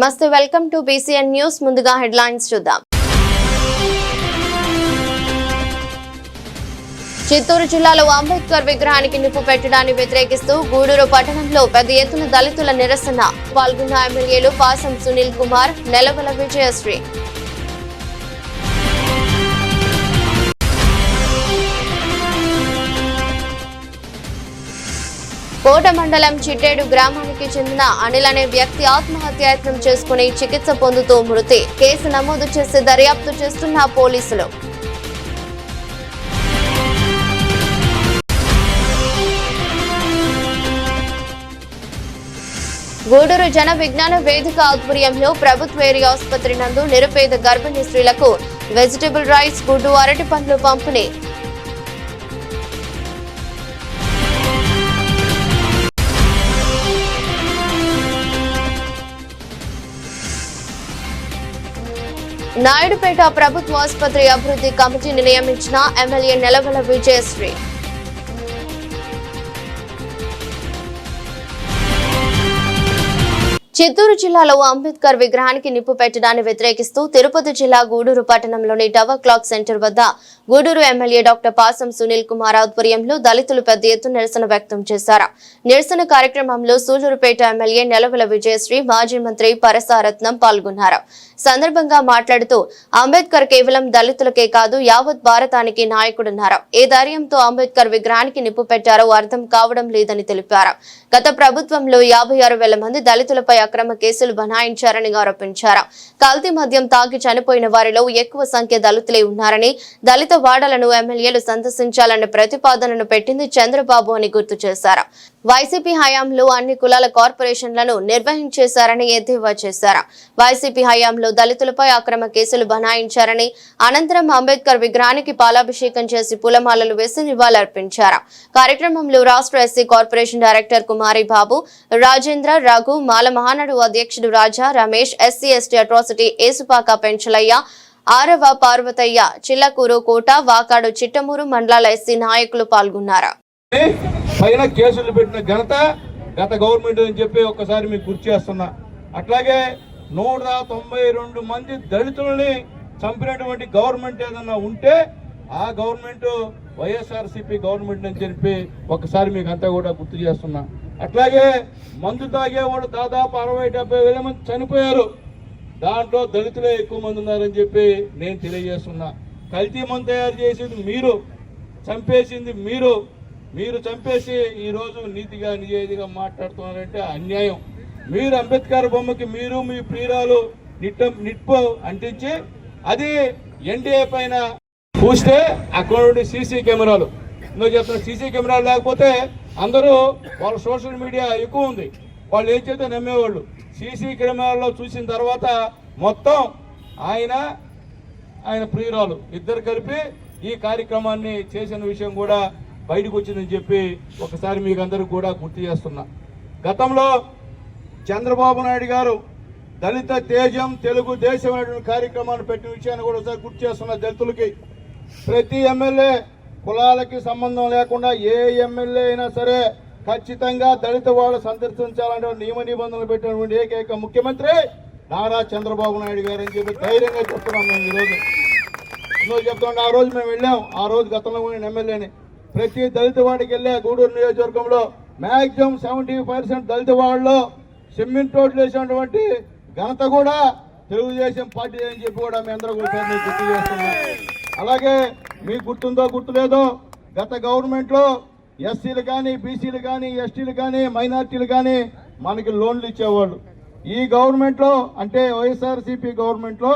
నమస్తే, welcome to BCN news. ముందుగా headlines చూద్దాం. చిత్తూరు జిల్లాలో అంబేద్కర్ విగ్రహానికి నిప్పు పెట్టడాన్ని వ్యతిరేకిస్తూ గూడూరు పట్టణంలో పెద్ద ఎత్తున దళితుల నిరసన. పాల్గొన్న ఎమ్మెల్యేలు పాసం సునీల్ కుమార్, నెలవల విజయశ్రీ. కోట మండలం చిట్టేడు గ్రామానికి చెందిన అనిల్ అనే వ్యక్తి ఆత్మహత్యాయత్నం చేసుకుని చికిత్స పొందుతూ మృతి. కేసు నమోదు చేసి దర్యాప్తు చేస్తున్న పోలీసులు. గూడూరు జన విజ్ఞాన వేదిక ఆధ్వర్యంలో ప్రభుత్వ ఏరియా ఆసుపత్రి నందు నిరుపేద గర్భిణీ స్త్రీలకు వెజిటబుల్ రైస్, గుడ్డు, అరటి పండ్లు పంపిణీ. నాయుడుపేట ప్రభుత్వ ఆసుపత్రి అభివృద్ధి కమిటీని నియమించిన ఎమ్మెల్యే నెలవల విజయశ్రీ. చిత్తూరు జిల్లాలో అంబేద్కర్ విగ్రహానికి నిప్పు పెట్టడాన్ని వ్యతిరేకిస్తూ తిరుపతి జిల్లా గూడూరు పట్టణంలోని టవర్ క్లాక్ సెంటర్ వద్ద గూడూరు ఎమ్మెల్యే డాక్టర్ పాసం సునీల్ కుమార్ ఆధ్వర్యంలో దళితులు పెద్ద ఎత్తున నిరసన వ్యక్తం చేశారు. నిరసన కార్యక్రమంలో సూళ్లూరుపేట ఎమ్మెల్యే నెలవల విజయశ్రీ, మాజీ మంత్రి పరసారత్నం పాల్గొన్నారు. సందర్భంగా మాట్లాడుతూ అంబేద్కర్ కేవలం దళితులకే కాదు యావత్ భారతానికి నాయకుడన్నారు. ఏ ధైర్యంతో అంబేద్కర్ విగ్రహానికి నిప్పు పెట్టారో అర్థం కావడం లేదని తెలిపారు. గత ప్రభుత్వంలో 56,000 మంది దళితులపై అక్రమ కేసులు బనాయించారని ఆరోపించారు. కల్తీ మద్యం తాగి చనిపోయిన వారిలో ఎక్కువ సంఖ్య దళితులే ఉన్నారని, దళిత వాడలను ఎమ్మెల్యేలు సందర్శించాలన్న ప్రతిపాదనను పెట్టింది చంద్రబాబు అని గుర్తు చేశారు. వైసీపీ హయాంలో అన్ని కులాల కార్పొరేషన్లను నిర్వహించేశారని ఎద్దేవా చేశారు. వైసీపీ హయాంలో దళితులపై అక్రమ కేసులు బనాయించారని, అనంతరం అంబేద్కర్ విగ్రహానికి పాలాభిషేకం చేసి పూలమాలలు వేసి నివాళులర్పించారు. కార్యక్రమంలో రాష్ట్ర SC corporation director Kumari Babu, Rajendra, Raghu, Mala Mahanadu అధ్యక్షుడు Raja, Ramesh, SC ST atrocity Yesupaka Penchalaiah, Arava Parvathaiah, Chillakur, కోట, వాకాడు, చిట్టమూరు మండలాల ఎస్సీ నాయకులు పాల్గొన్నారు. పైన కేసులు పెట్టిన ఘనత గత గవర్నమెంట్ అని చెప్పి ఒక్కసారి మీకు గుర్తు చేస్తున్నా. అట్లాగే 192 మంది దళితులని చంపినటువంటి గవర్నమెంట్ ఏదన్నా ఉంటే ఆ గవర్నమెంట్ వైఎస్ఆర్సీపీ గవర్నమెంట్ అని చెప్పి ఒక్కసారి మీకు అంతా కూడా గుర్తు చేస్తున్నా. అట్లాగే మందు తాగేవాడు దాదాపు 60-70 వేల మంది చనిపోయారు. దాంట్లో దళితులే ఎక్కువ మంది ఉన్నారని చెప్పి నేను తెలియజేస్తున్నా. కల్తీ మందు తయారు చేసేది మీరు, చంపేసింది మీరు చంపేసి ఈరోజు నీతిగా నిజాయితీగా మాట్లాడుతున్నారంటే అన్యాయం. మీరు అంబేద్కర్ బొమ్మకి మీరు మీ ప్రియురాలు నిప్పు అంటించి అది ఎన్డీఏ పైన చూస్తే అక్కడ నుండి సీసీ కెమెరాలు, నువ్వు చెప్తున్నా సీసీ కెమెరాలు లేకపోతే అందరూ వాళ్ళ సోషల్ మీడియా ఎక్కువ ఉంది, వాళ్ళు ఏం చేస్తే నమ్మేవాళ్ళు. సీసీ కెమెరాల్లో చూసిన తర్వాత మొత్తం ఆయన ప్రియురాలు ఇద్దరు కలిపి ఈ కార్యక్రమాన్ని చేసిన విషయం కూడా బయటకు వచ్చిందని చెప్పి ఒకసారి మీకు అందరికి కూడా గుర్తు చేస్తున్నా. గతంలో చంద్రబాబు నాయుడు గారు దళిత తేజం తెలుగు దేశం అనేటువంటి కార్యక్రమాన్ని పెట్టిన విషయాన్ని కూడా ఒకసారి గుర్తు చేస్తున్నా. దళితులకి ప్రతి ఎమ్మెల్యే కులాలకి సంబంధం లేకుండా ఏ ఎమ్మెల్యే అయినా సరే ఖచ్చితంగా దళిత వాళ్ళు సందర్శించాలంటే నియమ నిబంధనలు పెట్టినటువంటి ఏకైక ముఖ్యమంత్రి నారా చంద్రబాబు నాయుడు గారు అని చెప్పి ధైర్యంగా చెప్తున్నాం. మేము ఈరోజు చెప్తుంటే ఆ రోజు మేము వెళ్ళాం. ఆ రోజు గతంలో నేను ఎమ్మెల్యేని ప్రతి దళిత వాడికి వెళ్ళే గూడూరు నియోజకవర్గంలో మ్యాక్సిమం 70% దళిత వాళ్ళలో సిమెంట్ రోడ్లు వేసినటువంటి ఘనత కూడా తెలుగుదేశం పార్టీ అని చెప్పి కూడా మీ అందరూ కూడా గుర్తు చేస్తున్నాం. అలాగే మీకు గుర్తుందో గుర్తులేదో గత గవర్నమెంట్లో ఎస్సీలు కానీ, బీసీలు కానీ, ఎస్టీలు కానీ, మైనార్టీలు కానీ మనకి లోన్లు ఇచ్చేవాళ్ళు. ఈ గవర్నమెంట్లో అంటే వైఎస్ఆర్సీపీ గవర్నమెంట్లో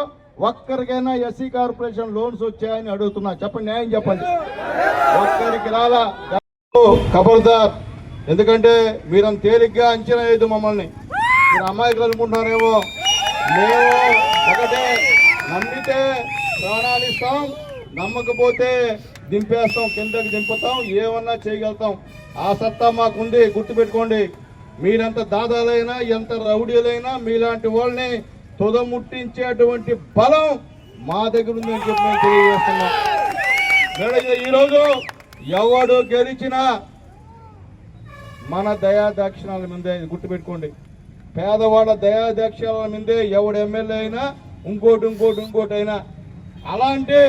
ఒక్కరికైనా ఎస్సీ కార్పొరేషన్ లోన్స్ వచ్చాయని అడుగుతున్నా. చెప్పండి, న్యాయం చెప్పండి. ఒక్కరికి రాలా. ఖబర్దార్. ఎందుకంటే మీరు అంత తేలిగ్గా అంచనా వేయదు మమ్మల్ని. మీరు అమ్మాయిలు అనుకుంటున్నారేమో. మేము ఒకటే, నమ్మితే ప్రాణాలు ఇస్తాం, నమ్మకపోతే దింపేస్తాం, కిందకి దింపుతాం, ఏమన్నా చేయగలుగుతాం. ఆ సత్తా మాకుంది, గుర్తుపెట్టుకోండి. మీరెంత దాదాలైనా ఎంత రౌడీలైనా మీలాంటి వాళ్ళని తుదముట్టించేటువంటి బలం మా దగ్గర ఉందని చెప్పి మేము తెలియజేస్తున్నాం. ఈరోజు ఎవడు గెలిచినా మన దయా దాక్షిణాల ముందే గుర్తుపెట్టుకోండి. పేదవాళ్ళ దయాదక్షల మీదే ఎవడు ఎమ్మెల్యే అయినా ఇంకోటి అయినా. అలాంటి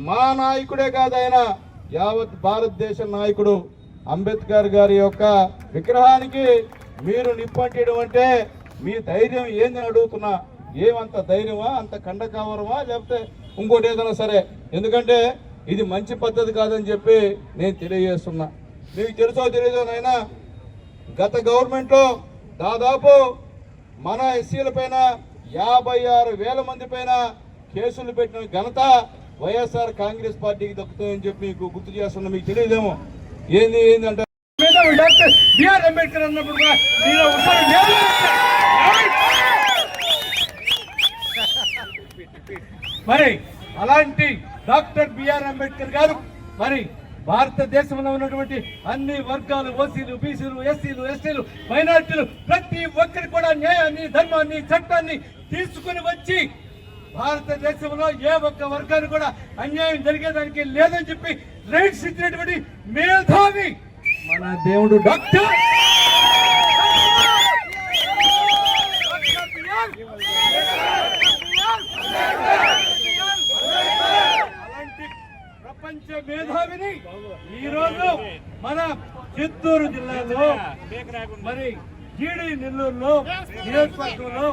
మా నాయకుడే కాదు ఆయన, యావత్ భారతదేశ నాయకుడు అంబేద్కర్ గారి యొక్క విగ్రహానికి మీరు నిప్పంటడం అంటే మీ ధైర్యం ఏందని అడుగుతున్నా. ఏమంత ధైర్యమా, అంత కండకావరమా, లేకపోతే ఇంకోటి ఏదైనా సరే? ఎందుకంటే ఇది మంచి పద్ధతి కాదని చెప్పి నేను తెలియజేస్తున్నా. మీకు తెలుసో తెలియదో నాయనా, గత గవర్నమెంట్లో దాదాపు మన ఎస్సీల పైన 56,000 మంది పైన కేసులు పెట్టిన ఘనత వైఎస్ఆర్ కాంగ్రెస్ పార్టీకి దక్కుతుందని చెప్పి మీకు గుర్తు చేస్తున్నా. మీకు తెలియదేమో ఏందంటే డాక్టర్ బిఆర్ అంబేద్కర్ అన్నప్పుడు మరి అలాంటి డాక్టర్ బిఆర్ అంబేద్కర్ గారు మరి భారతదేశంలో ఉన్నటువంటి అన్ని వర్గాలు, ఓసీలు, బీసీలు, ఎస్సీలు, ఎస్టీలు, మైనార్టీలు ప్రతి ఒక్కరు కూడా న్యాయాన్ని, ధర్మాన్ని, చట్టాన్ని తీసుకుని వచ్చి భారతదేశంలో ఏ ఒక్క వర్గాన్ని కూడా అన్యాయం జరిగేదానికి లేదని చెప్పి రైట్స్ ఇచ్చినటువంటి మేధావి మన దేవుడు డాక్టర్ అలాంటి ప్రపంచ మేధావిని ఈరోజు మన చిత్తూరు జిల్లాలో మరి జీడి నెల్లూరులో నియోజకవర్గంలో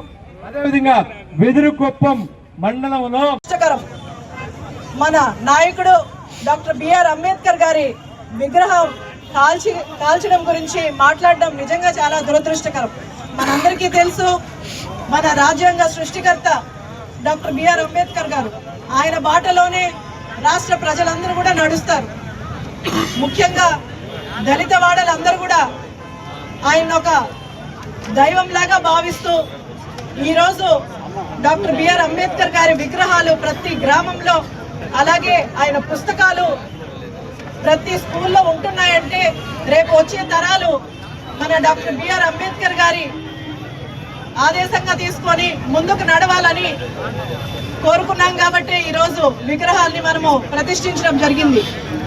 అదేవిధంగా వెదురుకొప్పం మండలంలో మన నాయకుడు డాక్టర్ బిఆర్ అంబేద్కర్ గారి విగ్రహం కాల్చడం గురించి మాట్లాడడం నిజంగా చాలా దురదృష్టకరం. మనందరికీ తెలుసు, మన రాజ్యాంగ సృష్టికర్త డాక్టర్ బిఆర్ అంబేద్కర్ గారు, ఆయన బాటలోనే రాష్ట్ర ప్రజలందరూ కూడా నడుస్తారు. ముఖ్యంగా దళిత వాడలందరూ కూడా ఆయన ఒక దైవంలాగా భావిస్తూ ఈరోజు డాక్టర్ బిఆర్ అంబేద్కర్ గారి విగ్రహాలు ప్రతి గ్రామంలో, అలాగే ఆయన పుస్తకాలు ప్రతి స్కూల్లో ఉంటున్నాయంటే రేపు వచ్చే తరాలు మన డాక్టర్ బిఆర్ అంబేద్కర్ గారి ఆదేశంగా తీసుకొని ముందుకు నడవాలని కోరుకున్నాం. కాబట్టి ఈరోజు విగ్రహాన్ని మనము ప్రతిష్ఠించడం జరిగింది.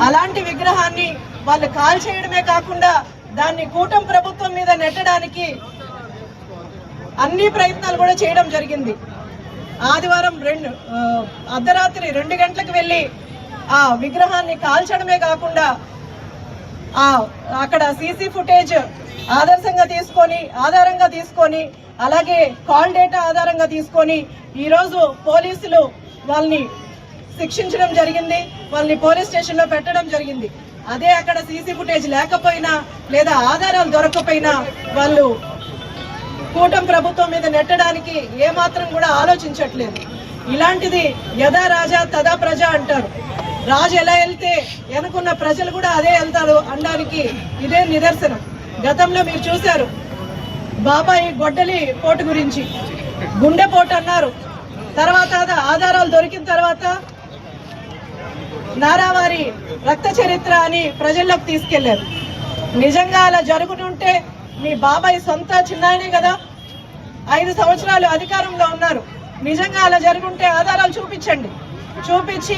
అలాంటి విగ్రహాన్ని వాళ్ళు కాల్చేయడమే కాకుండా దాన్ని కూటమి ప్రభుత్వం మీద నెట్టడానికి అన్ని ప్రయత్నాలు కూడా చేయడం జరిగింది. ఆదివారం అర్ధరాత్రి 2 గంటలకు వెళ్ళి ఆ విగ్రహాన్ని కాల్చడమే కాకుండా అక్కడ సీసీ ఫుటేజ్ ఆధారంగా తీసుకొని అలాగే కాల్ డేటా ఆధారంగా తీసుకొని ఈరోజు పోలీసులు వాళ్ళని శిక్షించడం జరిగింది, వాళ్ళని పోలీస్ స్టేషన్లో పెట్టడం జరిగింది. అదే అక్కడ సీసీ ఫుటేజ్ లేకపోయినా లేదా ఆధారాలు దొరకకపోయినా వాళ్ళు కూటమి ప్రభుత్వం మీద నెట్టడానికి ఏమాత్రం కూడా ఆలోచించట్లేదు. ఇలాంటిది యథా రాజా తదా ప్రజ అంటారు. రాజు ఎలా వెళ్తే వెనుకున్న ప్రజలు కూడా అదే వెళ్తారు అనడానికి ఇదే నిదర్శనం. గతంలో మీరు చూశారు బాబాయి గొడ్డలి పోటు గురించి, గుండెపోటు అన్నారు. తర్వాత ఆధారాలు దొరికిన తర్వాత నారావారి రక్త చరిత్ర అని ప్రజల్లోకి తీసుకెళ్లారు. నిజంగా అలా జరుగుతుంటే మీ బాబాయ్ సొంత చిన్నాయనే కదా, 5 సంవత్సరాలు అధికారంలో ఉన్నారు. నిజంగా అలా జరుగుంటే ఆధారాలు చూపించి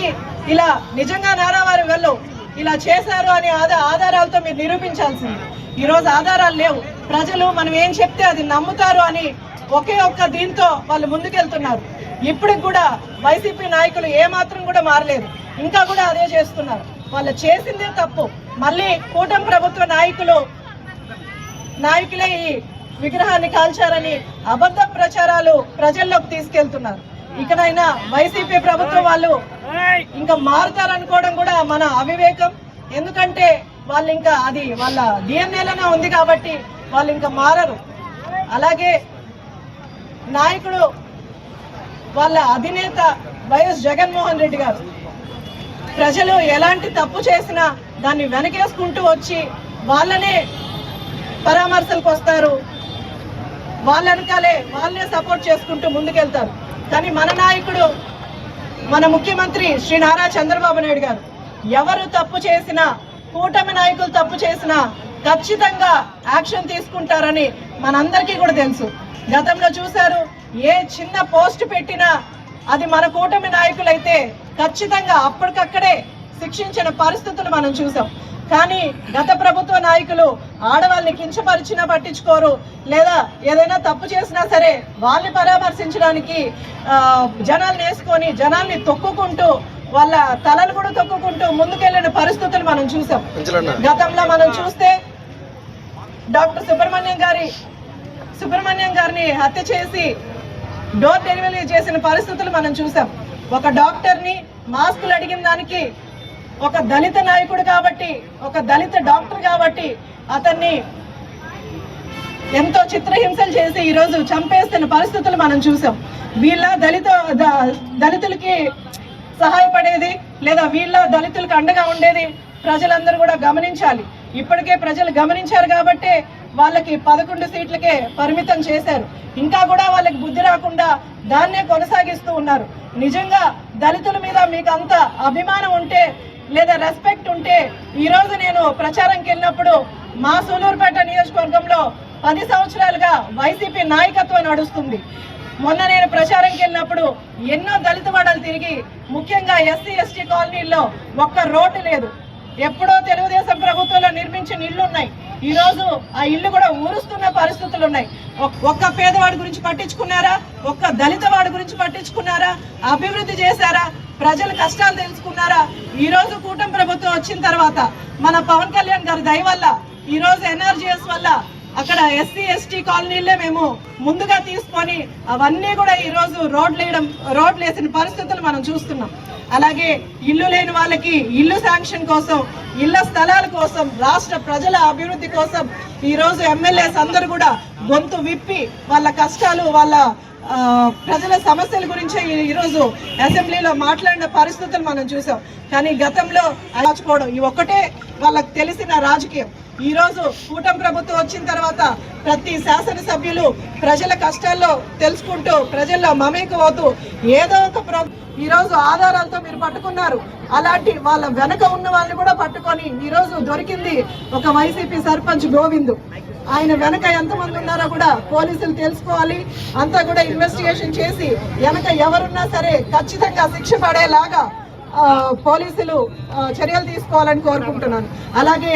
ఇలా నిజంగా నారావారి వెళ్ళు ఇలా చేశారు అని ఆధారాలతో మీరు నిరూపించాల్సింది. ఈరోజు ఆధారాలు లేవు. ప్రజలు మనం ఏం చెప్తే అది నమ్ముతారు అని ఒకే ఒక్క దీంతో వాళ్ళు ముందుకెళ్తున్నారు. ఇప్పటికి కూడా వైసీపీ నాయకులు ఏమాత్రం కూడా మారలేదు, ఇంకా కూడా అదే చేస్తున్నారు. వాళ్ళు చేసిందే తప్పు. మళ్ళీ కూటమి ప్రభుత్వ నాయకులే ఈ విగ్రహాన్ని కాల్చారని అబద్ధ ప్రచారాలు ప్రజల్లోకి తీసుకెళ్తున్నారు. ఇకనైనా వైసీపీ ప్రభుత్వం వాళ్ళు ఇంకా మారుతారనుకోవడం కూడా మన అవివేకం. ఎందుకంటే వాళ్ళు ఇంకా అది వాళ్ళ డిఎన్ఏలోనే ఉంది కాబట్టి వాళ్ళు ఇంకా మారరు. అలాగే నాయకుడు వాళ్ళ అధినేత వైఎస్ జగన్మోహన్ రెడ్డి గారు ప్రజలు ఎలాంటి తప్పు చేసినా దాన్ని వెనకేసుకుంటూ వచ్చి వాళ్ళనే పరామర్శలకు వస్తారు, వాళ్ళనే సపోర్ట్ చేసుకుంటూ ముందుకెళ్తారు. కానీ మన నాయకుడు, మన ముఖ్యమంత్రి శ్రీ నారా చంద్రబాబు నాయుడు గారు ఎవరు తప్పు చేసినా, కూటమి నాయకులు తప్పు చేసినా ఖచ్చితంగా యాక్షన్ తీసుకుంటారని మనందరికీ కూడా తెలుసు. గతంలో చూశారు, ఏ చిన్న పోస్ట్ పెట్టినా అది మన కూటమి నాయకులైతే ఖచ్చితంగా అప్పటికక్కడే శిక్షించిన పరిస్థితులు మనం చూసాం. కానీ గత ప్రభుత్వ నాయకులు ఆడవాళ్ళని కించపరిచినా పట్టించుకోరు, లేదా ఏదైనా తప్పు చేసినా సరే వాళ్ళని పరామర్శించడానికి జనాల్ని వేసుకొని జనాల్ని తొక్కుకుంటూ వాళ్ళ తలలు కూడా తొక్కుకుంటూ ముందుకెళ్లిన పరిస్థితులు మనం చూసాం. గతంలో మనం చూస్తే డాక్టర్ సుబ్రహ్మణ్యం గారిని హత్య చేసి డోర్ డెలివరీ చేసిన పరిస్థితులు మనం చూసాం. ఒక డాక్టర్ని మాస్కులు అడిగిన దానికి ఒక దళిత నాయకుడు కాబట్టి, ఒక దళిత డాక్టర్ కాబట్టి అతన్ని ఎంతో చిత్రహింసలు చేసి ఈరోజు చంపేస్తున్న పరిస్థితులు మనం చూసాం. వీళ్ళ దళితులకి సహాయపడేది లేదా వీళ్ళ దళితులకు అండగా ఉండేది ప్రజలందరూ కూడా గమనించాలి. ఇప్పటికే ప్రజలు గమనించారు కాబట్టి వాళ్ళకి 11 సీట్లకే పరిమితం చేశారు. ఇంకా కూడా వాళ్ళకి బుద్ధి రాకుండా దాన్నే కొనసాగిస్తూ ఉన్నారు. నిజంగా దళితుల మీద మీకు అంత అభిమానం ఉంటే లేదా రెస్పెక్ట్ ఉంటే, ఈరోజు నేను ప్రచారంకి వెళ్ళినప్పుడు మా సూలూరుపేట నియోజకవర్గంలో 10 సంవత్సరాలుగా వైసీపీ నాయకత్వం నడుస్తుంది. మొన్న నేను ప్రచారంకి వెళ్ళినప్పుడు ఎన్నో దళిత వాడలు తిరిగి, ముఖ్యంగా ఎస్సీ ఎస్టీ కాలనీల్లో ఒక్క రోడ్డు లేదు. ఎప్పుడో తెలుగుదేశం ప్రభుత్వంలో నిర్మించిన ఇళ్ళు ఉన్నాయి, ఈరోజు ఆ ఇల్లు కూడా ఊరుస్తున్న పరిస్థితులు ఉన్నాయి. ఒక్క పేదవాడి గురించి పట్టించుకున్నారా? ఒక్క దళిత వాడి గురించి పట్టించుకున్నారా? అభివృద్ధి చేశారా? ప్రజల కష్టాలు తెలుసుకున్నారా? ఈరోజు కూటమి ప్రభుత్వం వచ్చిన తర్వాత మన పవన్ కళ్యాణ్ గారి దయ వల్ల, ఈరోజు ఎన్ఆర్జీఎస్ వల్ల అక్కడ ఎస్సీ ఎస్టీ కాలనీలే మేము ముందుగా తీసుకొని అవన్నీ కూడా ఈరోజు రోడ్లు వేసిన పరిస్థితులు మనం చూస్తున్నాం. అలాగే ఇల్లు లేని వాళ్ళకి ఇల్లు శాంక్షన్ కోసం, ఇళ్ల స్థలాల కోసం, రాష్ట్ర ప్రజల అభివృద్ధి కోసం ఈరోజు ఎమ్మెల్యేస్ అందరూ కూడా గొంతు విప్పి వాళ్ళ కష్టాలు, వాళ్ళ ప్రజల సమస్యల గురించి ఈరోజు అసెంబ్లీలో మాట్లాడిన పరిస్థితులు మనం చూసాం. కానీ గతంలో రాచుకోవడం ఈ ఒక్కటే వాళ్ళకి తెలిసిన రాజకీయం. ఈరోజు కూటమి ప్రభుత్వం వచ్చిన తర్వాత ప్రతి శాసనసభ్యులు ప్రజల కష్టాల్లో తెలుసుకుంటూ ప్రజల్లో మమేకం అవుతూ ఏదో ఒక ఈరోజు ఆధారాలతో మీరు పట్టుకున్నారు. అలాంటి వాళ్ళ వెనక ఉన్న వాళ్ళని కూడా పట్టుకొని ఈరోజు దొరికింది ఒక వైసీపీ సర్పంచ్ గోవిందు. ఆయన వెనక ఎంతమంది ఉన్నారో కూడా పోలీసులు తెలుసుకోవాలి. అంతా కూడా ఇన్వెస్టిగేషన్ చేసి వెనక ఎవరున్నా సరే ఖచ్చితంగా శిక్ష పడేలాగా పోలీసులు చర్యలు తీసుకోవాలని కోరుకుంటున్నాను. అలాగే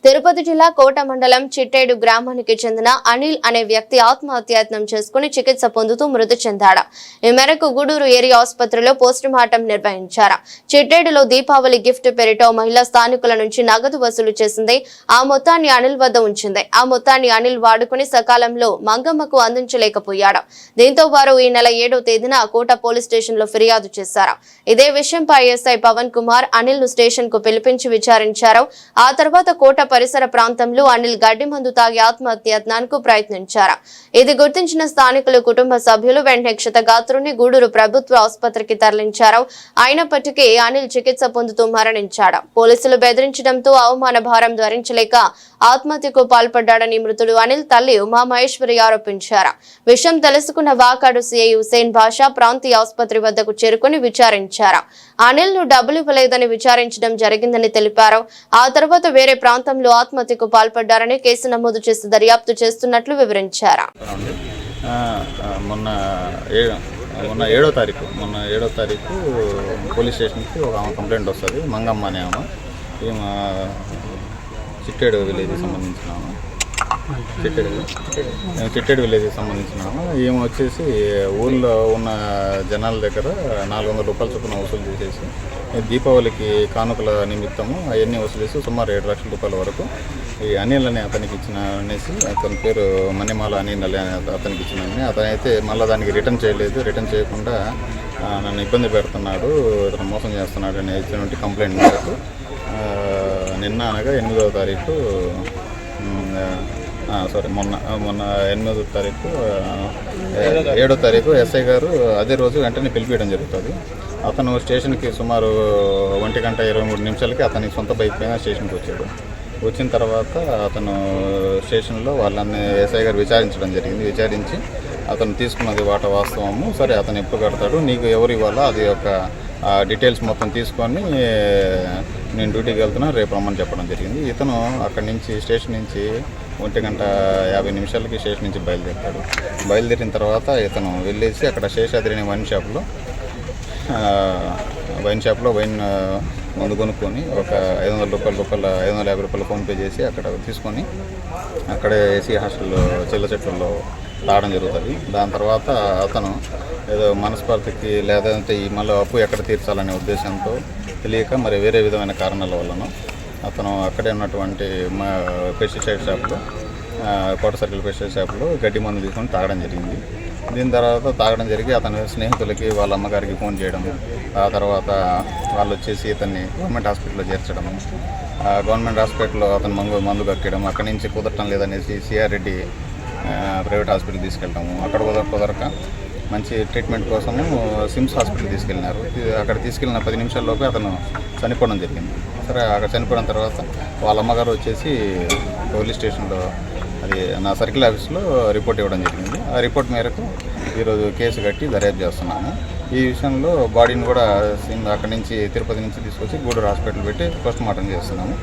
తిరుపతి జిల్లా కోట మండలం చిట్టేడు గ్రామానికి చెందిన అనిల్ అనే వ్యక్తి ఆత్మహత్యాయత్నం చేసుకుని చికిత్స పొందుతూ మృతి చెందాడు. ఈ మేరకు గూడూరు ఏరియా ఆసుపత్రిలో పోస్టుమార్టం నిర్వహించారు. చిట్టేడులో దీపావళి గిఫ్ట్ పేరిట మహిళా స్థానికుల నుంచి నగదు వసూలు చేసింది. ఆ మొత్తాన్ని అనిల్ వద్ద ఉంచింది. ఆ మొత్తాన్ని అనిల్ వాడుకుని సకాలంలో మంగమ్మకు అందించలేకపోయాడు. దీంతో వారు ఈ నెల 7వ తేదీన కోట పోలీస్ స్టేషన్ లో ఫిర్యాదు చేశారు. ఇదే విషయంపై ఎస్ఐ పవన్ కుమార్ అనిల్ ను స్టేషన్ కు పిలిపించి విచారించారు. ఆ తర్వాత కోట పరిసర ప్రాంతంలో అనిల్ గడ్డి మందు తాగి ఆత్మహత్యాయత్నానికి ప్రయత్నించారు. ఇది గుర్తించిన స్థానికులు, కుటుంబ సభ్యులు వెంటనే క్షతగాత్రుని గూడూరు ప్రభుత్వ ఆసుపత్రికి తరలించారు. అయినప్పటికీ అనిల్ చికిత్స పొందుతూ మరణించాడు. పోలీసులు బెదిరించడంతో అవమాన భారం భరించలేక ఆత్మహత్యకు పాల్పడ్డాడని మృతుడు అనిల్ తల్లి ఉమామహేశ్వరి ఆరోపించారు. విషయం తెలుసుకున్న వాకాడు సిఐ హుసేన్ బాషా ప్రాంతీయ ఆసుపత్రి వద్దకు చేరుకుని విచారించారు. అనిల్ ను డబ్బులు ఇవ్వలేదని విచారించడం జరిగిందని తెలిపారు. ఆ తర్వాత వేరే ప్రాంతంలో ఆత్మహత్యకు పాల్పడ్డారని కేసు నమోదు చేసి దర్యాప్తు చేస్తున్నట్లు వివరించారు. మొన్న 7వ తారీఖు పోలీస్ స్టేషన్కి ఒక కంప్లైంట్ వస్తుంది. మంగమ్మ అనే ఆమె, ఈమె చిట్టేడు విలేజ్కి సంబంధించిన చిట్టేడు విలేజ్కి సంబంధించినాము. ఈమె వచ్చేసి ఊళ్ళో ఉన్న జనాల దగ్గర 400 రూపాయల చొప్పున వసూలు చేసేసి దీపావళికి కానుకల నిమిత్తము అవన్నీ వసూలు చేసి సుమారు 7 లక్షల రూపాయల వరకు ఈ అనిల్ అని అతనికి ఇచ్చిన అనేసి, అతని పేరు మణిమాల అనిల్ అని అతనికి ఇచ్చినని, అతనైతే మళ్ళీ దానికి రిటర్న్ చేయలేదు. రిటర్న్ చేయకుండా నన్ను ఇబ్బంది పెడుతున్నాడు, ఇతను మోసం చేస్తున్నాడు అని ఇచ్చినటువంటి కంప్లైంట్ మేరకు నిన్న అనగా 8వ తారీఖు మొన్న 8వ తారీఖు 7వ తారీఖు ఎస్ఐ గారు అదే రోజు వెంటనే పిలిపించడం జరుగుతుంది. అతను స్టేషన్కి సుమారు 1:23 అతని సొంత బైక్ పైన స్టేషన్కి వచ్చాడు. వచ్చిన తర్వాత అతను స్టేషన్లో వాళ్ళని ఎస్ఐ గారు విచారించడం జరిగింది. విచారించి అతను తీసుకున్నది వాస్తవము, సరే అతను ఎప్పుడు కడతాడు, నీకు ఎవరు ఇవ్వాలో అది ఒక డీటెయిల్స్ మొత్తం తీసుకొని నేను డ్యూటీకి వెళ్తున్నాను, రేపు రమ్మని చెప్పడం జరిగింది. ఇతను అక్కడి నుంచి స్టేషన్ నుంచి 1:50 స్టేషన్ నుంచి బయలుదేరుతాడు. బయలుదేరిన తర్వాత ఇతను వెళ్ళేసి అక్కడ శేషాద్రి వైన్ షాప్లో వైన్ మందు కొనుక్కొని ఒక 550 రూపాయలు ఫోన్పే చేసి అక్కడ తీసుకొని అక్కడే ఏసీ హాస్టల్లో చిల్ల చెట్లలో తాగడం జరుగుతుంది. దాని తర్వాత అతను ఏదో మనస్పర్ధకి లేదంటే ఈ మళ్ళీ అప్పు ఎక్కడ తీర్చాలనే ఉద్దేశంతో తెలియక మరి వేరే విధమైన కారణాల వలన అతను అక్కడే ఉన్నటువంటి మా పెస్టిసైడ్ షాప్లో కోట సర్కిల్ పెస్టిసైడ్ షాప్లో గడ్డి మందు తీసుకొని తాగడం జరిగింది. దీని తర్వాత తాగడం జరిగి అతని స్నేహితులకి వాళ్ళ అమ్మగారికి ఫోన్ చేయడము, ఆ తర్వాత వాళ్ళు వచ్చేసి ఇతన్ని గవర్నమెంట్ హాస్పిటల్లో చేర్చడము, గవర్నమెంట్ హాస్పిటల్లో అతను మందు కక్కడం, అక్కడి నుంచి కుదరటం లేదనేసి సిఆర్ రెడ్డి ప్రైవేట్ హాస్పిటల్ తీసుకెళ్ళాము. అక్కడ కుదరక మంచి ట్రీట్మెంట్ కోసము సిమ్స్ హాస్పిటల్ తీసుకెళ్ళినారు. అక్కడ తీసుకెళ్ళిన 10 నిమిషాల్లోపే అతను చనిపోవడం జరిగింది. సరే అక్కడ చనిపోయిన తర్వాత వాళ్ళ అమ్మగారు వచ్చేసి పోలీస్ స్టేషన్లో అది నా సర్కిల్ ఆఫీస్లో రిపోర్ట్ ఇవ్వడం జరిగింది. ఆ రిపోర్ట్ మేరకు ఈరోజు కేసు కట్టి దర్యాప్తు చేస్తున్నాము. ఈ విషయంలో బాడీని కూడా అక్కడి నుంచి తిరుపతి నుంచి తీసుకొచ్చి గూడూరు హాస్పిటల్ పెట్టి పోస్ట్మార్టం చేస్తున్నాము.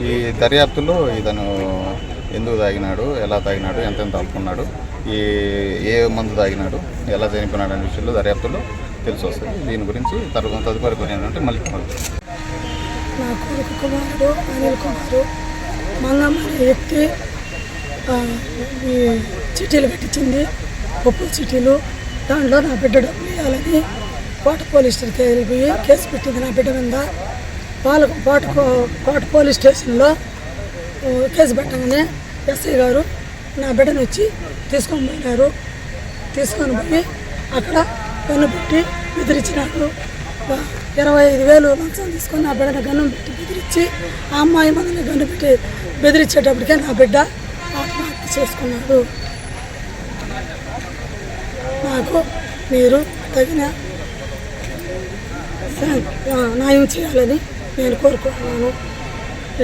ఈ దర్యాప్తులో ఇతను ఎందుకు తాగినాడు, ఎలా తాగినాడు, ఎంతెంత అలుకున్నాడు, ఏ మందు తాగినాడు, ఎలా చనిపోయినాడు అనే విషయంలో దర్యాప్తులో తెలిసి వస్తుంది. దీని గురించి తదుపరి కొన్ని ఏంటంటే మళ్ళీ నా కొడుకు కుమారుడు అనిల్ కుమారు మంగమ్మ అనే వ్యక్తి ఈ చిట్టీలు పెట్టించింది, పప్పు చిట్టీలు. దాంట్లో నా బిడ్డ డబ్బులు ఇవ్వాలని కోట పోలీస్ స్టేషన్కి వెళ్ళిపోయి కేసు పెట్టింది నా బిడ్డ మీద. కోట పోలీస్ స్టేషన్లో కేసు పెట్టగానే ఎస్ఐ గారు నా బిడ్డను వచ్చి తీసుకొని పోయి అక్కడ గన్ను పెట్టి బెదిరించినాడు. 25,000 లంచం తీసుకొని నా బిడ్డను గన్ను పెట్టి బెదిరించి ఆ అమ్మాయి మందిని గన్ను పెట్టి బెదిరించేటప్పటికే నా బిడ్డ ఆత్మహత్య చేసుకున్నాడు. నాకు మీరు తగిన న్యాయం చేయాలని నేను కోరుకుంటున్నాను.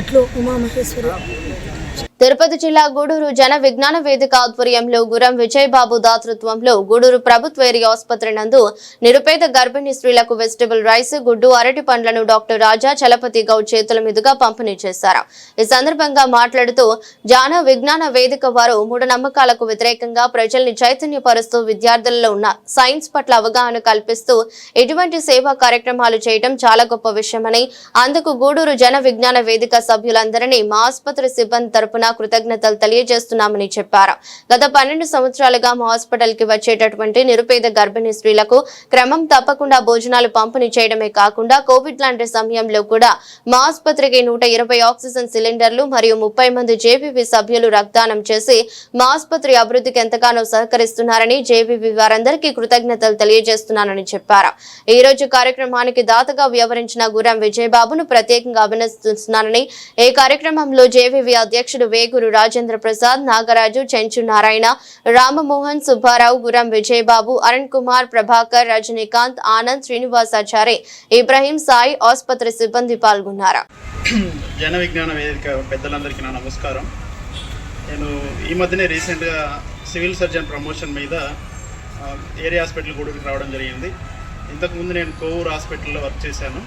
ఇట్లు ఉమామహేశ్వరి. తిరుపతి జిల్లా గూడూరు జన విజ్ఞాన వేదిక ఆధ్వర్యంలో గురం విజయబాబు దాతృత్వంలో గూడూరు ప్రభుత్వ ఏరియా ఆసుపత్రి నందు నిరుపేద గర్భిణీ స్త్రీలకు వెజిటబుల్ రైస్, గుడ్డు, అరటి పండ్లను డాక్టర్ రాజా చలపతి గౌడ్ చేతుల మీదుగా పంపిణీ చేశారు. ఈ సందర్భంగా మాట్లాడుతూ జన విజ్ఞాన వేదిక వారు మూఢనమ్మకాలకు వ్యతిరేకంగా ప్రజల్ని చైతన్యపరుస్తూ విద్యార్థులలో ఉన్న సైన్స్ పట్ల అవగాహన కల్పిస్తూ ఇటువంటి సేవా కార్యక్రమాలు చేయడం చాలా గొప్ప విషయమని, అందుకు గూడూరు జన విజ్ఞాన వేదిక సభ్యులందరినీ మా ఆసుపత్రి సిబ్బంది తరపున కృతజ్ఞతలు తెలియజేస్తున్నామని చెప్పారు. గత 12 సంవత్సరాలుగా మా హాస్పిటల్ కి వచ్చేటటువంటి నిరుపేద గర్భిణీ స్త్రీలకు క్రమం తప్పకుండా భోజనాలు పంపిణీ చేయడమే కాకుండా కోవిడ్ లాంటి సమయంలో కూడా మా ఆసుపత్రికి 120 ఆక్సిజన్ సిలిండర్లు మరియు 30 మంది జేబీవీ సభ్యులు రక్తదానం చేసి మా ఆసుపత్రి అభివృద్ధికి ఎంతగానో సహకరిస్తున్నారని, జేబీవీ వారందరికీ కృతజ్ఞతలు తెలియజేస్తున్నానని చెప్పారు. ఈ రోజు కార్యక్రమానికి దాతగా వ్యవహరించిన గురం విజయబాబును ప్రత్యేకంగా అభినందిస్తున్నానని, ఈ కార్యక్రమంలో జేబీవీ అధ్యక్షుడు వేగురు రాజేంద్ర ప్రసాద్, నాగరాజు, చెంచు నారాయణ, రామమోహన్, సుబ్బారావు, గురం విజయబాబు, అరుణ్ కుమార్, ప్రభాకర్, రజనీకాంత్, ఆనంద్, శ్రీనివాసాచారి, ఇబ్రాహీం, సాయి, ఆసుపత్రి సిబ్బంది పాల్గొన్నారు. జన విజ్ఞాన వేదిక పెద్దలందరికీ నా నమస్కారం. నేను ఈ మధ్యనే రీసెంట్గా సివిల్ సర్జన్ ప్రమోషన్ మీద ఏరియా హాస్పిటల్ గూడూరుకి రావడం జరిగింది. ఇంతకుముందు నేను కోవూరు హాస్పిటల్లో వర్క్ చేశాను.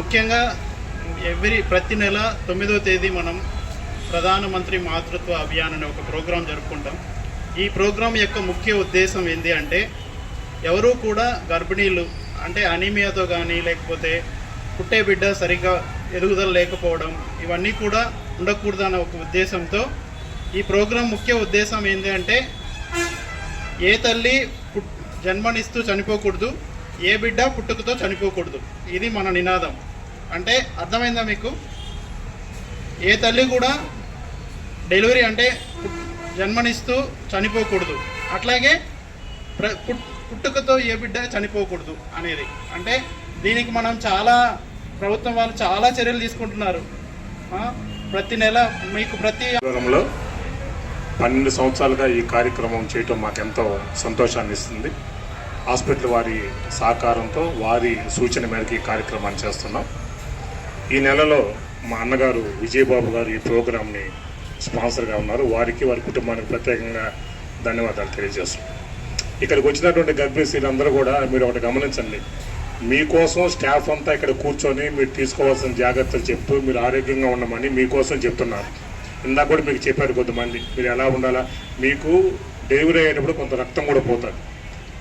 ముఖ్యంగా ప్రతి నెల 9వ తేదీ మనం ప్రధానమంత్రి మాతృత్వ అభియాన్ అనే ఒక ప్రోగ్రాం జరుపుకుంటాం. ఈ ప్రోగ్రాం యొక్క ముఖ్య ఉద్దేశం ఏంటి అంటే, ఎవరూ కూడా గర్భిణీలు అంటే అనీమియాతో కానీ లేకపోతే పుట్టే బిడ్డ సరిగ్గా ఎదుగుదల లేకపోవడం ఇవన్నీ కూడా ఉండకూడదన్న ఒక ఉద్దేశంతో ఈ ప్రోగ్రాం ముఖ్య ఉద్దేశం ఏంటి అంటే, ఏ తల్లి జన్మనిస్తూ చనిపోకూడదు, ఏ బిడ్డ పుట్టుకతో చనిపోకూడదు. ఇది మన నినాదం. అంటే అర్థమైందా మీకు? ఏ తల్లి కూడా డెలివరీ అంటే జన్మనిస్తూ చనిపోకూడదు, అట్లాగే పుట్టుకతో ఏ బిడ్డ చనిపోకూడదు అనేది. అంటే దీనికి మనం ప్రభుత్వం వాళ్ళు చాలా చర్యలు తీసుకుంటున్నారు. ప్రతి నెల మీకు ప్రతి 12 సంవత్సరాలుగా ఈ కార్యక్రమం చేయటం మాకెంతో సంతోషాన్ని ఇస్తుంది. హాస్పిటల్ వారి సహకారంతో, వారి సూచన మేరకు ఈ కార్యక్రమాన్ని చేస్తున్నాం. ఈ నెలలో మా అన్నగారు విజయబాబు గారు ఈ ప్రోగ్రామ్ని స్పాన్సర్గా ఉన్నారు. వారికి, వారి కుటుంబానికి ప్రత్యేకంగా ధన్యవాదాలు తెలియజేస్తున్నాం. ఇక్కడికి వచ్చినటువంటి గర్భిణీ స్త్రీలందరూ కూడా మీరు ఒకటి గమనించండి, మీకోసం స్టాఫ్ అంతా ఇక్కడ కూర్చొని మీరు తీసుకోవాల్సిన జాగ్రత్తలు చెప్తూ మీరు ఆరోగ్యంగా ఉండమని మీకోసం చెప్తున్నారు. ఇందాక కూడా మీకు చెప్పారు కొంతమంది మీరు ఎలా ఉండాలా. మీకు డెలివరీ అయ్యేటప్పుడు కొంత రక్తం కూడా పోతుంది.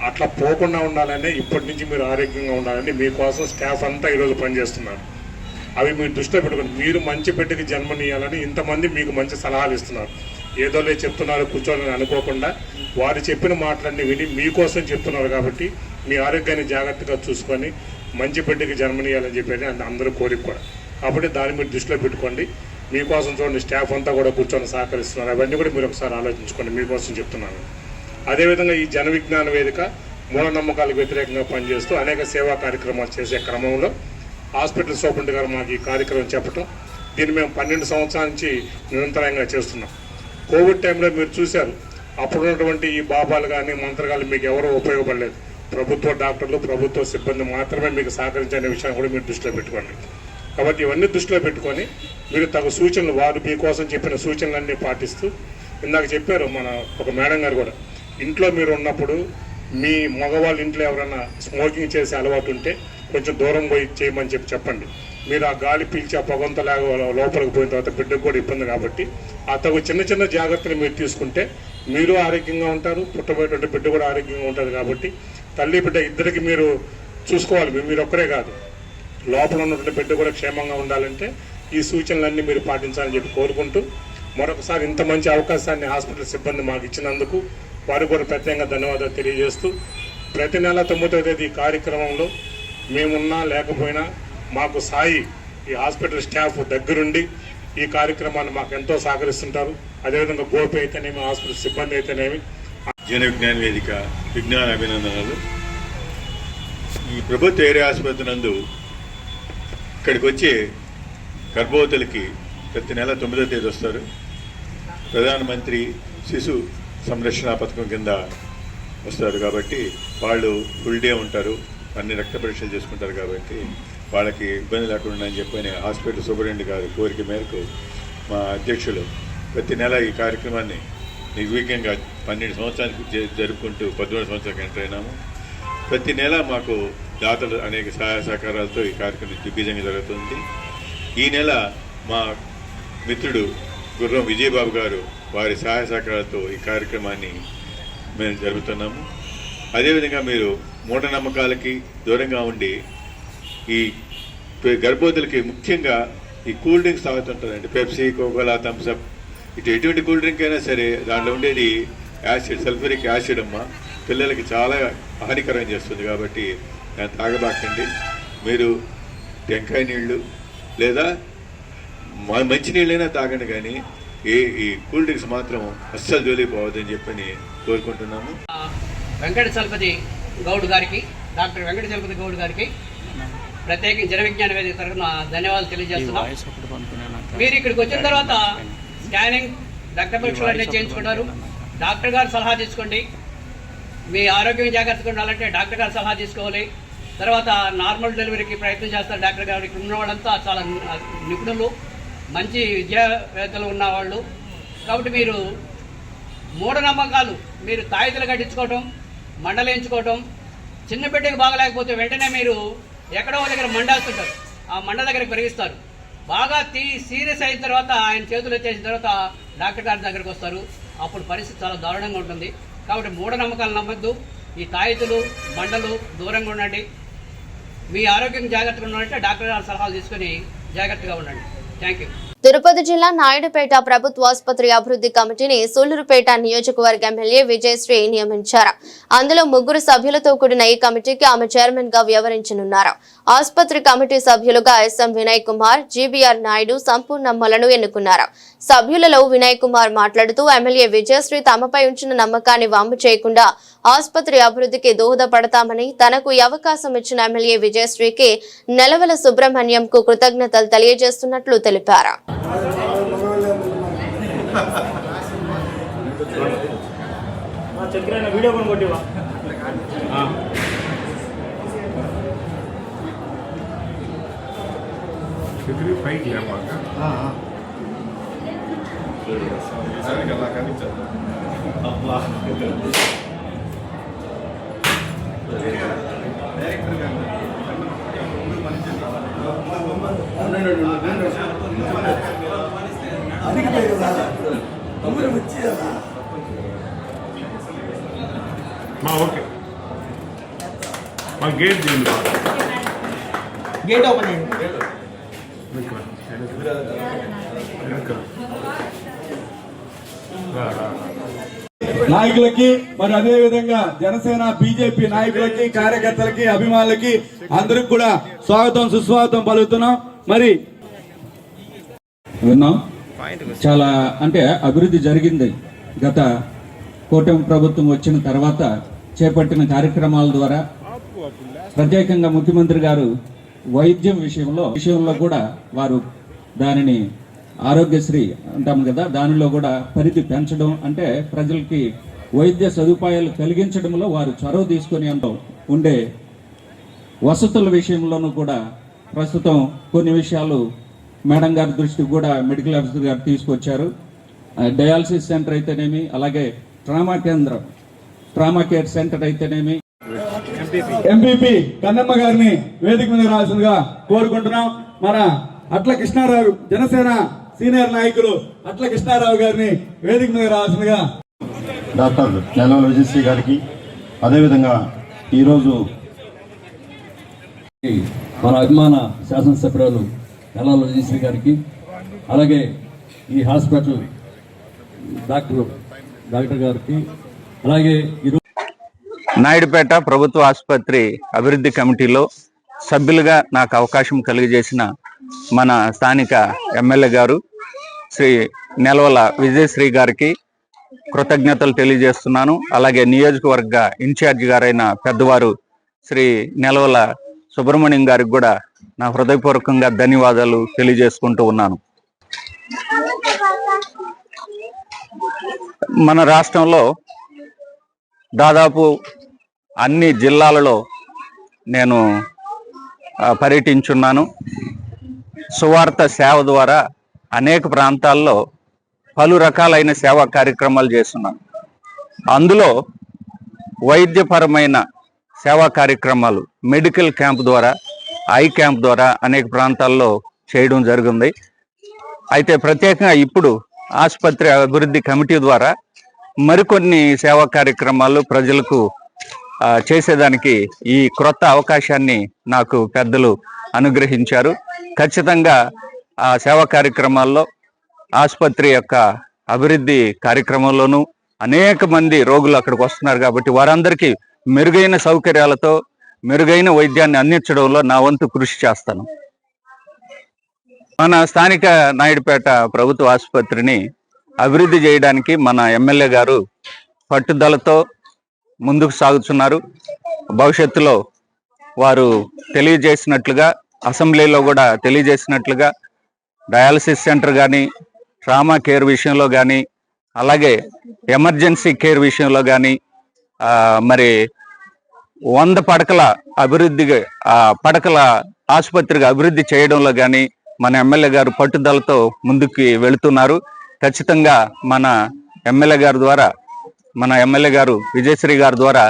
అట్లా పోకుండా ఉండాలని ఇప్పటి నుంచి మీరు ఆరోగ్యంగా ఉండాలని మీకోసం స్టాఫ్ అంతా ఈరోజు పనిచేస్తున్నారు. అవి మీరు దృష్టిలో పెట్టుకోండి. మీరు మంచి బిడ్డకి జన్మనియాలని ఇంతమంది మీకు మంచి సలహాలు ఇస్తున్నారు. ఏదోలే చెప్తున్నారు కూర్చోని అనుకోకుండా వారు చెప్పిన మాటలన్నీ విని మీకోసం చెప్తున్నారు. కాబట్టి మీ ఆరోగ్యాన్ని జాగ్రత్తగా చూసుకొని మంచి బిడ్డకి జన్మనియాలని చెప్పేది అందరూ కోరిక కూడా. కాబట్టి దాన్ని మీరు దృష్టిలో పెట్టుకోండి. మీకోసం చూడండి స్టాఫ్ అంతా కూడా కూర్చొని సహకరిస్తున్నారు. అవన్నీ కూడా మీరు ఒకసారి ఆలోచించుకోండి. మీకోసం చెప్తున్నాను. అదేవిధంగా ఈ జన విజ్ఞాన వేదిక మూఢనమ్మకాలకు వ్యతిరేకంగా పనిచేస్తూ అనేక సేవా కార్యక్రమాలు చేసే క్రమంలో హాస్పిటల్ సూపరింటెండెంట్ గారు మాకు ఈ కార్యక్రమం చెప్పడం, దీన్ని మేము 12 సంవత్సరాల నుంచి నిరంతరంగా చేస్తున్నాం. కోవిడ్ టైంలో మీరు చూశారు, అప్పుడున్నటువంటి ఈ బాబాలు కానీ మంత్రగాలు మీకు ఎవరూ ఉపయోగపడలేదు. ప్రభుత్వ డాక్టర్లు, ప్రభుత్వ సిబ్బంది మాత్రమే మీకు సహకరించే విషయాన్ని కూడా మీరు దృష్టిలో పెట్టుకోండి. కాబట్టి ఇవన్నీ దృష్టిలో పెట్టుకొని మీరు తగు సూచనలు, వారు మీకోసం చెప్పిన సూచనలన్నీ పాటిస్తూ, ఇందాక చెప్పారు మన ఒక మేడం గారు కూడా, ఇంట్లో మీరు ఉన్నప్పుడు మీ మగవాళ్ళ ఇంట్లో ఎవరైనా స్మోకింగ్ చేసే అలవాటు ఉంటే కొంచెం దూరం పోయి చేయమని చెప్పండి. మీరు ఆ గాలి పీల్చి ఆ పొగంతా లోపలికి పోయిన తర్వాత బిడ్డకు కూడా ఇబ్బంది. కాబట్టి ఆ తగు చిన్న చిన్న జాగ్రత్తలు మీరు తీసుకుంటే మీరు ఆరోగ్యంగా ఉంటారు, పుట్టబోయేటువంటి బిడ్డ కూడా ఆరోగ్యంగా ఉంటుంది. కాబట్టి తల్లి బిడ్డ ఇద్దరికి మీరు చూసుకోవాలి. మీరు ఒక్కరే కాదు, లోపల ఉన్నటువంటి బిడ్డ కూడా క్షేమంగా ఉండాలంటే ఈ సూచనలన్నీ మీరు పాటించాలని చెప్పి కోరుకుంటూ, మరొకసారి ఇంత మంచి అవకాశాన్ని హాస్పిటల్ సిబ్బంది మాకు ఇచ్చినందుకు వారు కూడా ప్రత్యేకంగా ధన్యవాదాలు తెలియజేస్తూ, ప్రతి నెల 9వ తేదీ ఈ కార్యక్రమంలో మేమున్నా లేకపోయినా మాకు సాయి ఈ హాస్పిటల్ స్టాఫ్ దగ్గరుండి ఈ కార్యక్రమాన్ని మాకు ఎంతో సహకరిస్తుంటారు. అదేవిధంగా గోపి అయితేనేమి, హాస్పిటల్ సిబ్బంది అయితేనేమి. జన విజ్ఞాన వేదిక విజ్ఞాన అభినందనలు. ఈ ప్రభుత్వ ఏరియా ఆసుపత్రి నందు ఇక్కడికి వచ్చే గర్భవతులకి ప్రతి నెల 9వ తేదీ వస్తారు. ప్రధానమంత్రి శిశు సంరక్షణ పథకం కింద వస్తారు. కాబట్టి వాళ్ళు ఫుల్ డే ఉంటారు, అన్ని రక్త పరీక్షలు చేసుకుంటారు. కాబట్టి వాళ్ళకి ఇబ్బంది లేకుండా అని చెప్పని హాస్పిటల్ సూపరింటెండెంట్ గారి కోరిక మేరకు మా అధ్యక్షులు ప్రతి నెల ఈ కార్యక్రమాన్ని నిర్విఘ్నంగా 12 సంవత్సరాలకు జరుపుకుంటూ 13 సంవత్సరాలకు ఎంటర్ అయినాము. ప్రతి నెల మాకు దాతలు అనేక సహాయ సహకారాలతో ఈ కార్యక్రమం దిగ్విజయంగా జరుగుతుంది. ఈ నెల మా మిత్రుడు గుర్రం విజయబాబు గారు వారి సహాయ సహకారాలతో ఈ కార్యక్రమాన్ని మేము జరుపుతున్నాము. అదేవిధంగా మీరు మూఢనమ్మకాలకి దూరంగా ఉండి ఈ గర్భవతులకి ముఖ్యంగా ఈ కూల్ డ్రింక్స్ తాగుతుంటారండి. పెప్సీ, కోకోలా, థమ్స్అప్, ఇటు ఎటువంటి కూల్ డ్రింక్ అయినా సరే దాంట్లో ఉండేది యాసిడ్, సల్ఫ్యూరిక్ యాసిడ్ అమ్మ పిల్లలకి చాలా హానికరం చేస్తుంది. కాబట్టి దాన్ని తాగబాకండి. మీరు టెంకాయ నీళ్లు లేదా మంచినీళ్ళైనా తాగండి, కానీ ఈ కూల్ డ్రింక్స్ మాత్రం అస్సలు జోలిపోవద్దని చెప్పని కోరుకుంటున్నాము. వెంకట చలపతి గౌడ్ గారికి, డాక్టర్ వెంకట చలపతి గౌడ్ గారికి ప్రత్యేకించి జన విజ్ఞాన వేదిక తరఫున ధన్యవాదాలు తెలియజేస్తున్నాం. మీరు ఇక్కడికి వచ్చిన తర్వాత స్కానింగ్, రక్త పరీక్షలు అన్నీ చేయించుకుంటారు. డాక్టర్ గారు సలహా తీసుకోండి. మీ ఆరోగ్యం జాగ్రత్తగా ఉండాలంటే డాక్టర్ గారు సలహా తీసుకోవాలి. తర్వాత నార్మల్ డెలివరీకి ప్రయత్నం చేస్తారు డాక్టర్ గారు. ఇక్కడ ఉన్న వాళ్ళంతా చాలా నిపుణులు, మంచి విద్యావేత్తలు ఉన్నవాళ్ళు. కాబట్టి మీరు మూఢనమ్మకాలు, మీరు తాయితలు కట్టించుకోవటం, మండలేయించుకోవటం, చిన్న బిడ్డకి బాగలేకపోతే వెంటనే మీరు ఎక్కడో దగ్గర మండేస్తుంటారు, ఆ మండ దగ్గరికి పెరిగిస్తారు. బాగా సీరియస్ అయిన తర్వాత ఆయన చేతులు ఎత్తేసిన తర్వాత డాక్టర్ గారి దగ్గరికి వస్తారు. అప్పుడు పరిస్థితి చాలా దారుణంగా ఉంటుంది. కాబట్టి మూఢనమ్మకాలు నమ్మద్దు. ఈ తాయితులు, మండలు దూరంగా ఉండండి. మీ ఆరోగ్యం జాగ్రత్తగా ఉండాలంటే డాక్టర్ గారి సలహాలు తీసుకొని జాగ్రత్తగా ఉండండి. Thank you. తిరుపతి జిల్లా నాయుడుపేట ప్రభుత్వ ఆసుపత్రి అభివృద్ధి కమిటీని సూళ్లూరుపేట నియోజకవర్గ ఎమ్మెల్యే విజయశ్రీ నియమించారు. అందులో 3 సభ్యులతో కూడిన ఈ కమిటీకి ఆమె చైర్మన్ గా వ్యవహరించనున్నారు. ఆసుపత్రి కమిటీ సభ్యులుగా ఎస్ఎం వినయ్ కుమార్, జీబీఆర్ నాయుడు, సంపూర్ణమ్మలను ఎన్నుకున్నారు. సభ్యులలో వినయ్ కుమార్ మాట్లాడుతూ ఎమ్మెల్యే విజయశ్రీ తమపై ఉంచిన నమ్మకాన్ని వమ్ము చేయకుండా ఆసుపత్రి అభివృద్ధికి దోహదపడతామని, తనకు ఈ అవకాశం ఇచ్చిన ఎమ్మెల్యే విజయశ్రీకి నెలవల సుబ్రహ్మణ్యంకు కృతజ్ఞతలు తెలియజేస్తున్నట్లు తెలిపారు. ఓకే గేట్ చేయండి. గేట్ ఓపెన్ చేయండి. నాయకులకి మరి అదే విధంగా జనసేన బీజేపీ నాయకులకి కార్యకర్తలకి అభిమానులకి అందరికి కూడా స్వాగతం సుస్వాగతం పలుకుతున్నాం. మరి విన్నాం, చాలా అంటే అభివృద్ధి జరిగింది. గత కూటమి ప్రభుత్వం వచ్చిన తర్వాత చేపట్టిన కార్యక్రమాల ద్వారా ప్రత్యేకంగా ముఖ్యమంత్రి గారు వైద్యం విషయంలో కూడా వారు దానిని ఆరోగ్యశ్రీ అంటాం కదా, దానిలో కూడా పరిధి పెంచడం, అంటే ప్రజలకి వైద్య సదుపాయాలు కలిగించడంలో వారు చొరవ తీసుకొని ఉండే వసతుల విషయంలోనూ కూడా ప్రస్తుతం కొన్ని విషయాలు మేడం గారి దృష్టికి కూడా మెడికల్ ఆఫీసర్ గారు తీసుకొచ్చారు. డయాలసిస్ సెంటర్ అయితేనేమి, అలాగే ట్రామా కేర్ సెంటర్ అయితేనేమి. ఎంపీపీ కన్నమ్మ గారిని వేదిక మీద రావాల్సిందిగా కోరుకుంటున్నాం. మన అట్ల కృష్ణారావు, జనసేన సీనియర్ నాయకులు అట్ల కృష్ణారావు గారిని వేదిక మీద రావాల్సిందిగా. డాక్టర్ నెలవల విజయశ్రీ గారికి, అదేవిధంగా ఈరోజు మన అభిమాన శాసనసభ్యురాలు నెలవల విజయశ్రీ గారికి, అలాగే ఈ హాస్పిటల్ డాక్టర్ గారికి, అలాగే నాయుడుపేట ప్రభుత్వ ఆసుపత్రి అభివృద్ధి కమిటీలో సభ్యులుగా నాకు అవకాశం కలిగజేసిన మన స్థానిక ఎమ్మెల్యే గారు శ్రీ నెలవల విజయశ్రీ గారికి కృతజ్ఞతలు తెలియజేస్తున్నాను. అలాగే నియోజకవర్గ ఇన్ఛార్జి గారైన పెద్దవారు శ్రీ నెలవల సుబ్రహ్మణ్యం గారికి కూడా నా హృదయపూర్వకంగా ధన్యవాదాలు తెలియజేసుకుంటూ ఉన్నాను. మన రాష్ట్రంలో దాదాపు అన్ని జిల్లాలలో నేను పర్యటించున్నాను. సువార్త సేవ ద్వారా అనేక ప్రాంతాల్లో పలు రకాలైన సేవా కార్యక్రమాలు చేస్తున్నాను. అందులో వైద్యపరమైన సేవా కార్యక్రమాలు మెడికల్ క్యాంప్ ద్వారా, ఐ క్యాంప్ ద్వారా అనేక ప్రాంతాల్లో చేయడం జరిగింది. అయితే ప్రత్యేకంగా ఇప్పుడు ఆసుపత్రి అభివృద్ధి కమిటీ ద్వారా మరికొన్ని సేవా కార్యక్రమాలు ప్రజలకు చేసేదానికి ఈ క్రొత్త అవకాశాన్ని నాకు పెద్దలు అనుగ్రహించారు. ఖచ్చితంగా ఆ సేవా కార్యక్రమాల్లో ఆసుపత్రి యొక్క అభివృద్ధి కార్యక్రమంలోనూ అనేక మంది రోగులు అక్కడికి వస్తున్నారు కాబట్టి వారందరికీ మెరుగైన సౌకర్యాలతో మెరుగైన వైద్యాన్ని అందించడంలో నా వంతు కృషి చేస్తాను. మన స్థానిక నాయుడుపేట ప్రభుత్వ ఆసుపత్రిని అభివృద్ధి చేయడానికి మన ఎమ్మెల్యే గారు పట్టుదలతో ముందుకు సాగుతున్నారు. భవిష్యత్తులో వారు తెలియజేసినట్లుగా, అసెంబ్లీలో కూడా తెలియజేసినట్లుగా డయాలసిస్ సెంటర్ కానీ, ట్రామా కేర్ విషయంలో కానీ, అలాగే ఎమర్జెన్సీ కేర్ విషయంలో కానీ, మరి 100 పడకల పడకల ఆసుపత్రిగా అభివృద్ధి చేయడంలో కానీ మన ఎమ్మెల్యే గారు పట్టుదలతో ముందుకు వెళుతున్నారు. ఖచ్చితంగా మన ఎమ్మెల్యే గారు విజయశ్రీ గారి ద్వారా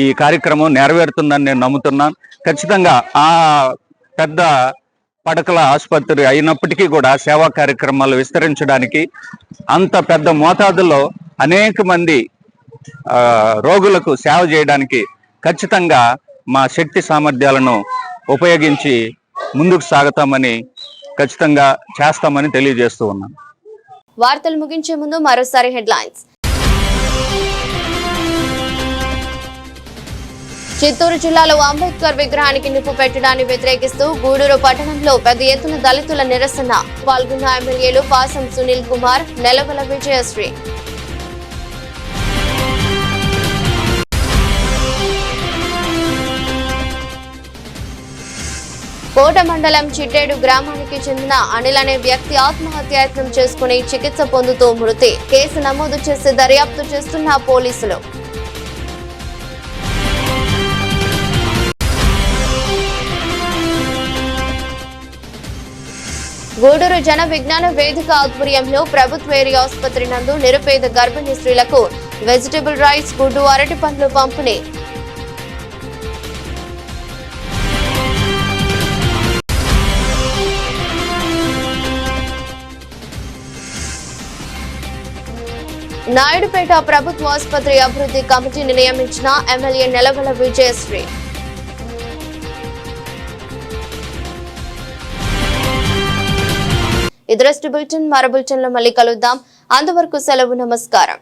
ఈ కార్యక్రమం నెరవేరుతుందని నేను నమ్ముతున్నాను. ఖచ్చితంగా ఆ పెద్ద పడకల ఆసుపత్రి అయినప్పటికీ కూడా సేవా కార్యక్రమాలు విస్తరించడానికి, అంత పెద్ద మోతాదులో అనేక మంది రోగులకు సేవ చేయడానికి ఖచ్చితంగా మా శక్తి సామర్థ్యాలను ఉపయోగించి ముందుకు సాగుతామని, ఖచ్చితంగా చేస్తామని తెలియజేస్తూ ఉన్నాను. వార్తలు ముగించే ముందు మరోసారి హెడ్లైన్స్. చిత్తూరు జిల్లాలో అంబేద్కర్ విగ్రహానికి నిప్పు పెట్టడాన్ని వ్యతిరేకిస్తూ గూడూరు పట్టణంలో పెద్ద ఎత్తున దళితుల నిరసన. పాల్గొన్న ఎమ్మెల్యేలు పాసం సునీల్ కుమార్, నెలవల విజయశ్రీ. కోట మండలం చిట్టేడు గ్రామానికి చెందిన అనిల్ అనే వ్యక్తి ఆత్మహత్యాయత్నం చేసుకుని చికిత్స పొందుతూ మృతి. కేసు నమోదు చేసి దర్యాప్తు చేస్తున్న పోలీసులు. గూడూరు జన విజ్ఞాన వేదిక ఆధ్వర్యంలో ప్రభుత్వ ఏరియా ఆసుపత్రి నందు నిరుపేద గర్భిణీ స్త్రీలకు వెజిటబుల్ రైస్, గుడ్డు, అరటి పండ్లు పంపిణీ. నాయుడుపేట ప్రభుత్వ ఆసుపత్రి అభివృద్ధి కమిటీని నియమించిన ఎమ్మెల్యే నెలవల విజయశ్రీ. ఇదరస్ట్ బులెటిన్ మరో బులెటిన్ లో మళ్ళీ కలుద్దాం. అంతవరకు సెలవు. నమస్కారం.